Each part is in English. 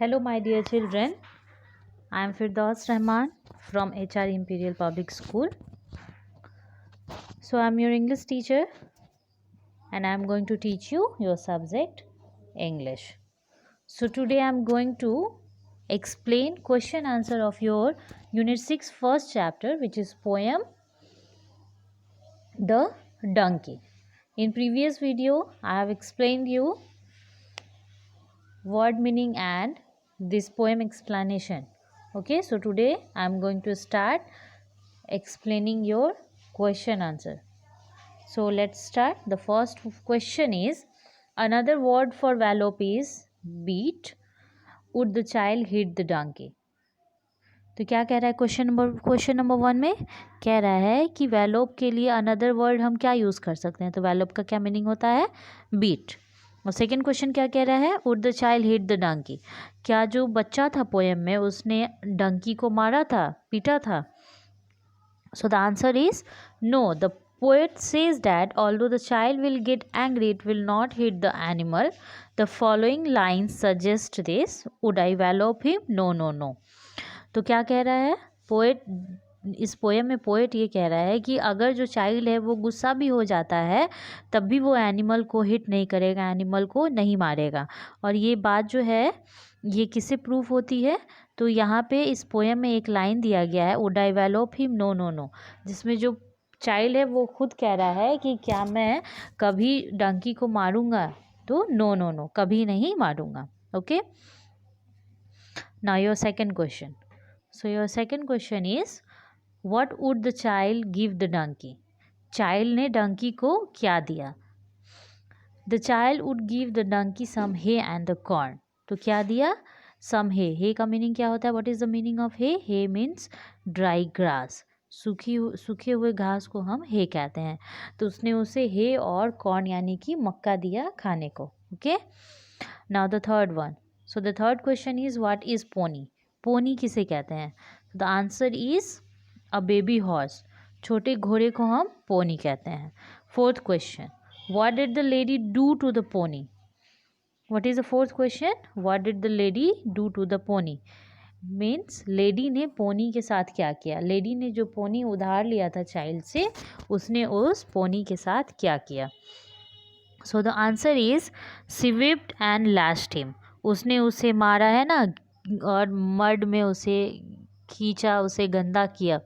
Hello, my dear children. I am Firdaus Rahman from HR Imperial Public School. So, I am your English teacher and I am going to teach you your subject English. So, today I am going to explain question answer of your Unit 6 first chapter, which is poem The Donkey. In previous video, I have explained you word meaning and this poem explanation. Okay, so today I am going to start explaining your question answer. So let's start. The first question is, another word for Vallop is beat. Would the child hit the donkey? तो क्या कह रहा है question number 1 में कह रहा है कि वैलोप के लिए अनदर वर्ड हम क्या यूज़ कर सकते हैं. तो वैलोप का क्या मीनिंग होता है? बीट. और सेकंड क्वेश्चन क्या कह रहा है? Would the child hit the donkey. क्या जो बच्चा था पोएम में उसने डंकी को मारा था, पीटा था? So the answer is no. The poet says that although the child will get angry, it will not hit the animal. The following lines suggest this. Would I wallop him? No, no, no. तो क्या कह रहा है poet? इस poem में poet ये कह रहा है कि अगर जो चाइल्ड है वो गुस्सा भी हो जाता है तब भी वो एनिमल को हिट नहीं करेगा, एनिमल को नहीं मारेगा. और ये बात जो है ये किससे प्रूफ होती है? तो यहाँ पे इस पोएम में एक लाइन दिया गया है, would I wallop him? No no no. जिसमें जो चाइल्ड है वो खुद कह रहा है कि क्या मैं कभी डंकी को मारूंगा? तो नो नो नो, कभी नहीं मारूंगा. Okay, now your second question. So your second question is, what would the child give the donkey? Child ने डंकी को क्या दिया? The child would give the donkey some hay and the corn. तो क्या दिया? सम हे. हे का मीनिंग क्या होता है? What is the meaning of hay? Hay means dry grass. सूखे हुए घास को हम हे कहते हैं. तो उसने उसे हे और कॉर्न यानी कि मक्का दिया खाने को. Okay, now the third one. So the third question is, what is pony? Pony किसे कहते हैं? The answer is a baby horse. छोटे घोड़े को हम पोनी कहते हैं. Fourth question, what did the lady do to the pony? What is the fourth question? What did the lady do to the pony? Means lady ने pony के साथ क्या किया? लेडी ने जो पोनी उधार लिया था चाइल्ड से, उसने उस पोनी के साथ क्या किया? सो the answer is she whipped and lashed him. उसने उसे मारा है ना, और मड में उसे खींचा, उसे गंदा किया.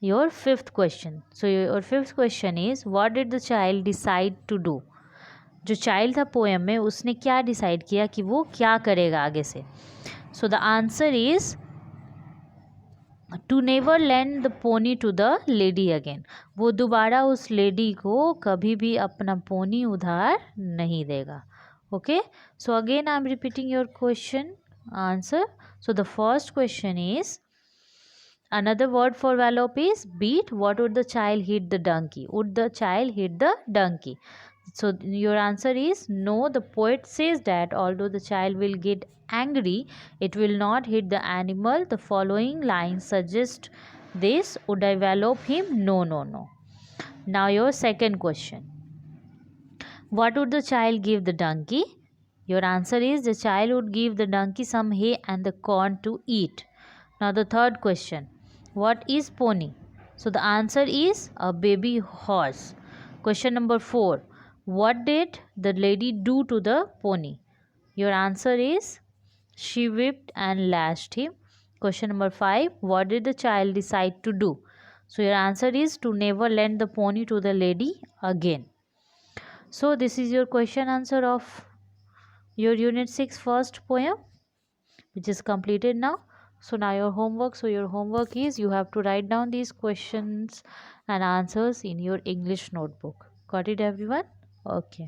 Your fifth question. So your fifth question is, what did the child decide to do? जो चाइल्ड था पोएम में उसने क्या डिसाइड किया कि वो क्या करेगा आगे से? So the answer is to never lend the pony to the lady again. वो दोबारा उस लेडी को कभी भी अपना पोनी उधार नहीं देगा. Okay, so again I am repeating your question answer. So the first question is, another word for wallop is beat. What would the child hit the donkey? Would the child hit the donkey? So your answer is no. The poet says that although the child will get angry, it will not hit the animal. The following lines suggest this. Would I wallop him? No, no, no. Now your second question. What would the child give the donkey? Your answer is the child would give the donkey some hay and the corn to eat. Now the third question. What is pony? So the answer is a baby horse. Question number 4. What did the lady do to the pony? Your answer is she whipped and lashed him. Question number 5. What did the child decide to do? So your answer is to never lend the pony to the lady again. So this is your question answer of your unit 6 first poem, which is completed now. So now your homework. So your homework is you have to write down these questions and answers in your English notebook. Got it, everyone? Okay.